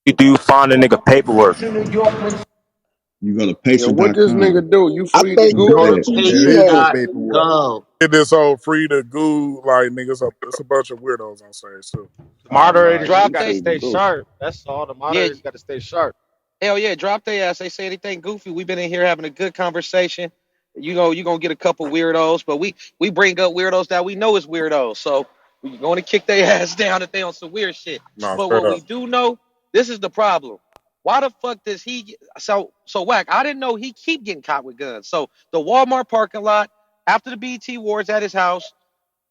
Do you find a nigga paperwork? You go to Yeah, what this pacer.com. nigga do? You I free to think Look Google at it? it. There is no paperwork. pacer.gov. Get this whole free to goo like niggas. It's a bunch of weirdos on stage too. The Oh nah, moderators yeah, just you Drop gotta they, free to stay Google. sharp. That's all. The yeah, moderators gotta stay sharp. hell yeah, drop their ass. They say anything goofy. We've been in here having a good conversation. You gonna get a couple weirdos, but we bring up weirdos that we know is weirdos. So we going to kick their ass down if they on some weird shit. No, But straight what up. we do know, this is the problem. Why the fuck does he so whack? I didn't know he keep getting caught with guns. So the Walmart parking lot after the BT wars at his house.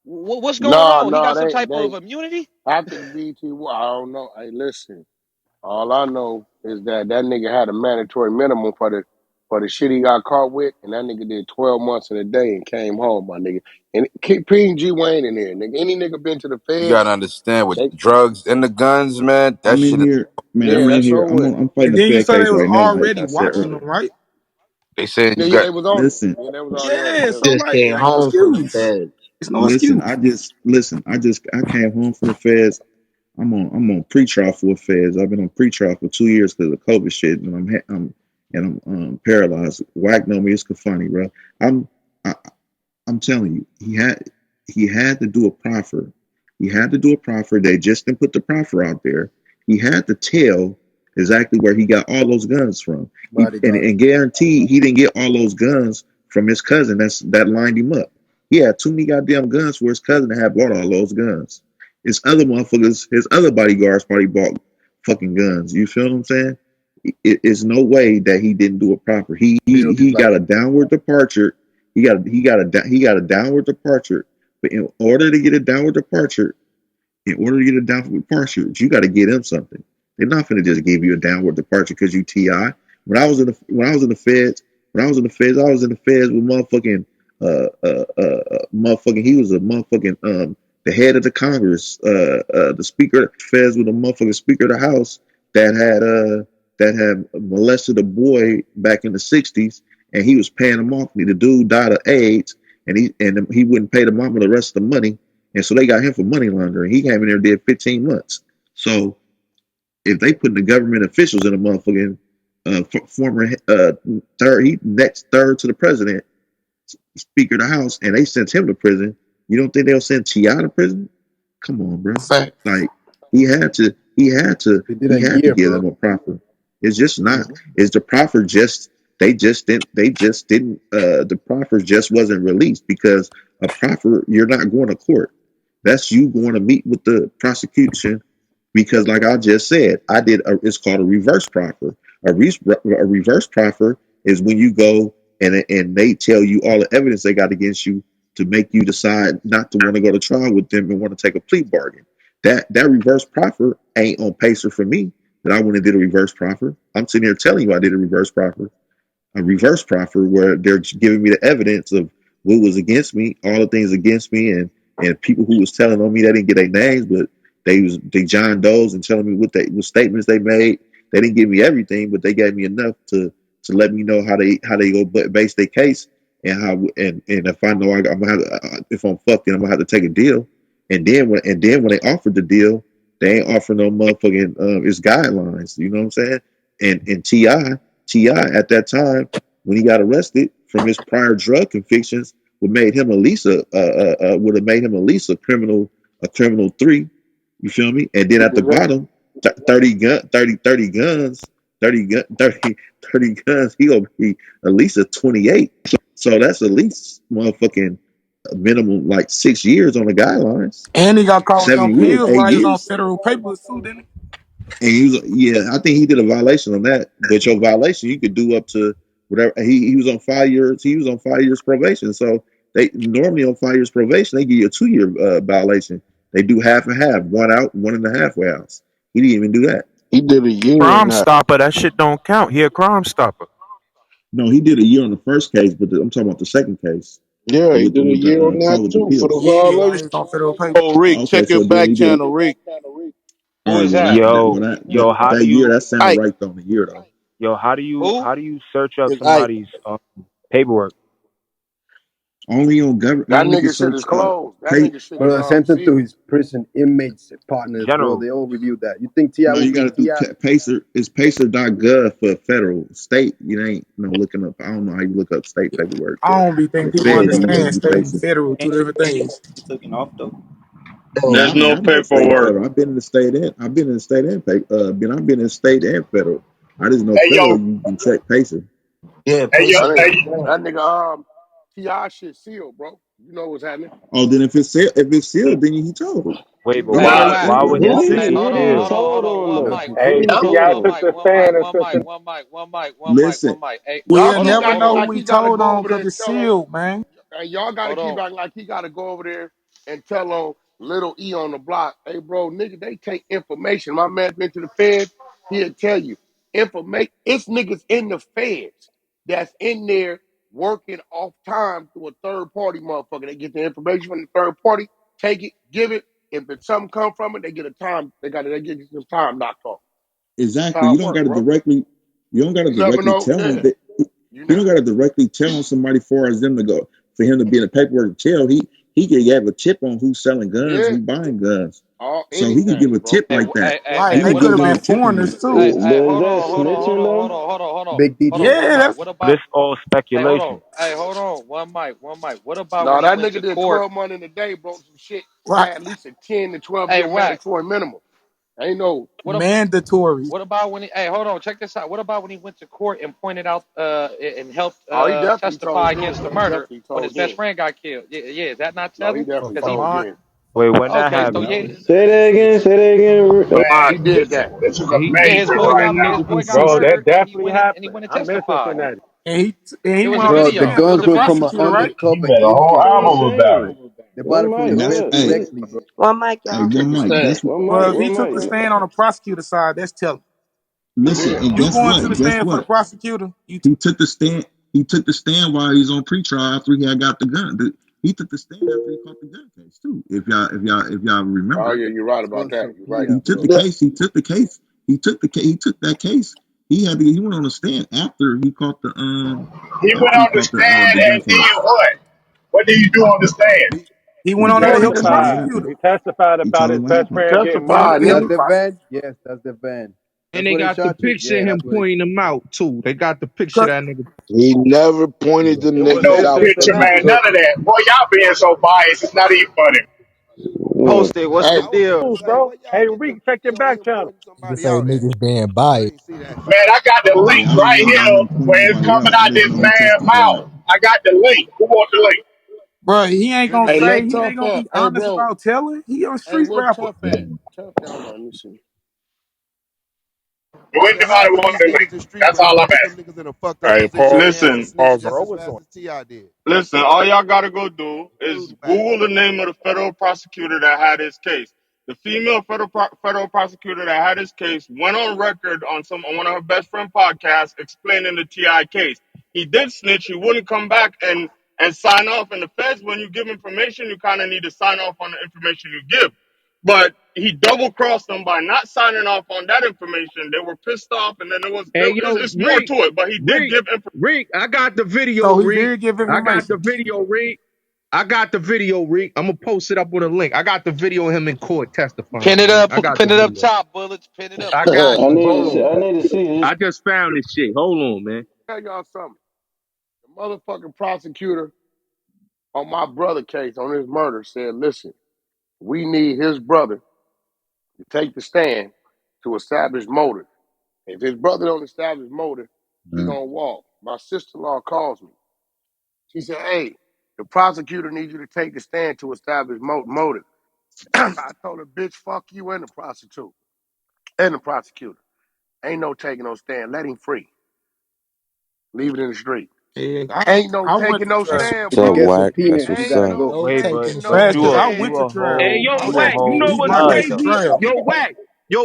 What's going Nah, on? He nah, got some they type of they immunity? after the BT war, I don't know. Hey, listen. All I know is that that nigga had a mandatory minimum for the shit he got caught with, and that nigga did 12 months in a day and came home, my nigga. And keep Ping G Wayne in there, nigga. Any nigga been to the You feds? gotta understand with They drugs and the guns, man. That I'm in shit is. here, man. yeah, I'm in that's here. so what. I'm fighting And a then you fed say they case was right now, like already I said watching them, earlier. right? They saying Yeah, you yeah, got. they was on him. Listen, Yeah, they was already on him. Yeah. Yeah. So Just like, came ain't no home from the excuse. Fed. It's no listen. excuse. I just listen. I came home from the feds. I'm on pretrial for the feds. I've been on pretrial for 2 years because of COVID shit, and I'm paralyzed. Whack know me. It's funny, bro. I'm I, I'm telling you, he had to do a proffer. He had to do a proffer. They just didn't put the proffer out there. He had to tell exactly where he got all those guns from. Bodyguard. And guarantee he didn't get all those guns from his cousin that lined him up. He had too many goddamn guns for his cousin to have bought all those guns. His other motherfuckers, his other bodyguards probably bought fucking guns. You feel what I'm saying? It's no way that he didn't do it proper. He he Build it he like got a downward departure. He got a downward departure. But in order to get a downward departure, you got to get him something. They're not going to just give you a downward departure because you Ti. When I was in the feds, I was in the feds with motherfucking. He was a motherfucking the head of the Congress, the speaker of the feds with a motherfucking speaker of the House that had molested a boy back in the '60s, and he was paying him off. The dude died of AIDS, and he wouldn't pay the mama the rest of the money, and so they got him for money laundering. He came in there and did 15 months. So if they put the government officials in a motherfucking former third, he next third to the president, speaker of the House, and they sent him to prison, you don't think they'll send Ti to prison? Come on, bro. Fact. Like they did he a had to year, give bro. them a proffer. It's just not. Mhm. Is the proffer just? They just didn't. The proffer just wasn't released because a proffer. You're not going to court. That's you going to meet with the prosecution because, like I just said, it's called a reverse proffer. A reverse proffer is when you go and they tell you all the evidence they got against you to make you decide not to want to go to trial with them and want to take a plea bargain. That reverse proffer ain't on pacer for me. That I went and did a reverse proffer. I'm sitting here telling you I did a reverse proffer where they're giving me the evidence of what was against me, all the things against me, and people who was telling on me. They didn't get their names, but they John Doe's and telling me what statements they made. They didn't give me everything, but they gave me enough to let me know how they go base their case and how and if I know I'm gonna if I'm fucked, then I'm gonna have to take a deal. And then when they offered the deal, they ain't offering no motherfucking it's guidelines. You know what I'm saying? And Ti at that time when he got arrested from his prior drug convictions would have made him at least a criminal 3. You feel me? And then at the bottom, 30 guns, 30 guns. He gonna be at least a 28. So that's at least motherfucking a minimum like 6 years on the guidelines. And he got caught with them 7 years, pills eight while he was on years. federal papers too, didn't he? And he was, yeah, I think he did a violation on that. But your violation, you could do up to whatever. He was on 5 years. He was on 5 years probation. So they normally on 5 years probation, they give you a 2 year violation. They do half and half, one out, one and a half way outs. He didn't even do that. He did a year in Crime that. Stopper, that shit don't count. He a Crime Stopper. No, he did a year on the first case, but I'm talking about the second case Yeah, he with did a with the year on that call with the too for the pills. Yeah, while he violation. was on federal papers. Oh, Rick, Okay, check your so then back he did. channel, Rick. All Who right, is well that? Yo, yo, how do that year you, that sound Ike, right though. The year though. yo, how do you, Who? how do you search up it's Ike. somebody's paperwork? That only can nigga shit is search closed. That pay. nigga shit is Bro, sent it to sealed. his prison inmates, partners, bro. General. They all reviewed that. You think Ti No, will you got be to do Ti? Pacer. It's Pacer.gov for federal. State, you ain't looking up. I don't know how you look up state paperwork, I but don't be thinking for people feds, you got to understand do state and Pacer. federal, two different things. Yeah, There's no I've been in state and paperwork. federal. I've been in the state and I've been in state and federal. I just know Hey federal. yo, You can check Pacer. Yeah, hey yo, Pacer That nigga, is. hey, Yeah. that nigga, Ti shit sealed, bro. You know what's happening? Oh, then if it's sealed, then he told it. Wait, but Yeah, Hey, why why? Wack. why would his Who shit Hey, did be who hold on, did he hold sealed? on, hold told on. on One though? That's mic, what one Hey, Cooley mic. told Hold T.I. on, one him. took mic, the one stand mic, and one took mic, the. one mic, one mic, one mic, Listen, one mic. Hey, We'll y'all hold keep on, never hold acting know on, who like we he got to told go on over there because and it's tell him. sealed, man. And y'all got to hold keep on. acting like he got to go over there and tell on little E on the block, hey, bro, nigga, they take information. My man been to the feds. He'll tell you. Information. It's niggas in the feds that's in there working off time through a third party motherfucker. They get the information from the third party, take it, give it. If it's something come from it, they get a time. They get some time knocked off. That's exactly. how it work, bro. You don't got to You never directly know. tell him Yeah. that. You You don't never. got to directly tell somebody for as them to go for him to be in the paperwork to tell. He could have a tip on who's selling guns, Yeah. who buying guns, All so he could give anything, a bro. tip like that. Right. He They could could give a have been little tip on foreigners that. too. But is that Hold snitching on, though? Big DJ. one Yeah, mic. that's What This about? all Hey, hold on. speculation. Hey, hold on. One mic. What about No, when he that went nigga to did court? 12 months in a day, bro. Some shit right. had at least a 10 to 12 Hey, year Wack. mandatory minimum. Ain't no. Mandatory. What about when he? Hey, hold on. Check this out. What about when he went to court and pointed out and helped Oh, he definitely testify told then. against the He murder definitely when his told best then. friend got killed? Yeah, yeah. Is that not No, he telling? definitely Because For he. told mine. then. Wait, when that Okay, so happened? yeah, Say that again. Say that again. He Man, did that. this is a He yeah. matrix right His now. boy got bro, that murdered, definitely and he happened. went and I mentioned testified. that. And he It was went a on the Bro, the video. stand It for was guns the a were video. from an prosecutor, right? He undercover made a whole agent, That's what I'm bro. album about it. saying. They bought One it from the mic. And guns that's What? directly, bro. One mic, hey, y'all. He took one the mic. stand. One Well, mic. if he One took the mic. stand on the prosecutor side, that's telling. Listen, Yeah. and You guess going to what? the Guess stand for the what? prosecutor? He took the stand. He took the stand while he's on pretrial after he had got the gun. He took the stand after he caught the gun case too. If y'all Oh, remember, yeah, you're right about Well, that. You're right. Sophia, he He took the bro. did. case. He took the case. He took that case. He went on the stand after he caught He went on the stand the gun and did case. what? What did he do on the stand? He He went on there to he help the told him what Testified. happened. prosecutor. He testified He about told his him what best happened. He friend getting murdered. testified, That's nigga. the van. Yes, that's the van. And That's they what they got the shot you. picture of Yeah, him that's what. pointing them out too. They got the picture of Cause, that nigga. He never pointed Yeah. the It was niggas in No out. picture, man. Cincinnati. Took None of that. Boy, y'all being so biased. It's not even funny. What? Posted. What's the Hey, I was deal? confused, bro. Hey, Reek, check your back channel. Nigga say niggas being biased. Man, I got the Yeah, link I right didn't know him here point where it's nobody coming out. I out just this know he man's testified. mouth. I got the link. Who want the link? bro, he ain't gonna hey, say let he ain't Tough gonna up. be Hey, honest bro. about telling. He a Hey, street where rapper. Tough at? Tough down there. Let me see. When anybody want the link? That's all I'm asking. Hey, Listen, pause on. Bro was on. listen, all y'all gotta go do is Google the name of the federal prosecutor that had his case. The female federal prosecutor that had his case went on record on one of her best friend podcasts explaining the TI case. He did snitch. He wouldn't come back and sign off. And the feds, when you give information, you kind of need to sign off on the information you give. But he double crossed them by not signing off on that information. They were pissed off, and then Hey yo, it's more to it. But he did give information. Rick, I got the video, So he Rick. did give I got the information. video, Rick. I got the video, Rick. I'm gonna post it up with a link. I got the video of him in court Pin testifying, it man. up. I got the Pin it up video. top. Bullets. Pin it up. I Pin it got up. I you. need to Hold see. on. I need to see this. I just found this shit. Hold on, man. Tell y'all something. The motherfucking prosecutor on my brother case on his murder said, listen, we need his brother to take the stand to establish motive. If his brother don't establish motive, he Mm. gonna walk. My sister-in-law calls me. She said, hey, the prosecutor needs you to take the stand to establish motive. I told her, bitch, fuck you and the prostitute and the prosecutor. Ain't no taking no stand. Let him free. Leave it in the street. Yeah, Ain't no I went taking to no trial. What's stand, If he up, bro. gets Wack? That's subpoenaed, he what's Ain't gotta up. go. no Wait, taking but no but Rascal, I stand. went you to a trial. Hey, whole I yo, you a was Wack, you whole know me what's my nut case though. crazy? trial. Yo,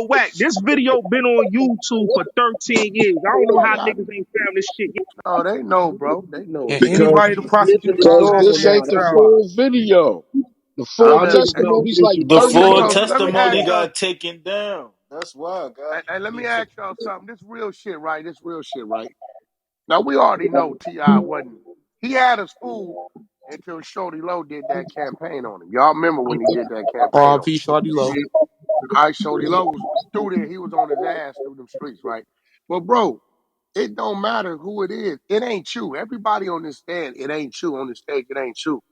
Wack, this video been on YouTube for 13 years. I don't know how niggas ain't found this shit. No, they know, bro. They know And it. Because anybody the prosecutor because call this whenever ain't the the trial. full video. The full I'm Y'all just niggas testimony know is this like is The 30 so full so. minutes. So let me ask testimony y'all. got taken down. That's why, God. And let me ask y'all something. This real shit, right? This real shit, right? Now we already know Ti wasn't. He had us fooled until Shorty Low did that campaign on him. Y'all remember when he did that campaign on him? R.P. Shorty Low. I Shorty Low was through there. He was on his ass through them streets, right? But bro, it don't matter who it is. It ain't you. Everybody on this stand, it ain't you. On the stage, it ain't you.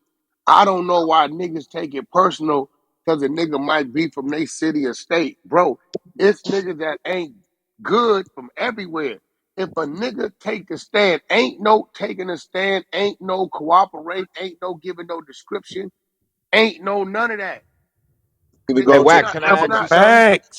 I don't know why niggas take it personal because a nigga might be from their city or state. Bro, it's niggas that ain't good from everywhere. If a nigga take a stand, ain't no taking a stand, ain't no cooperate, ain't no giving no description, ain't no none of that. To Hey, go to Wax, can I It's ask you not. something? Facts.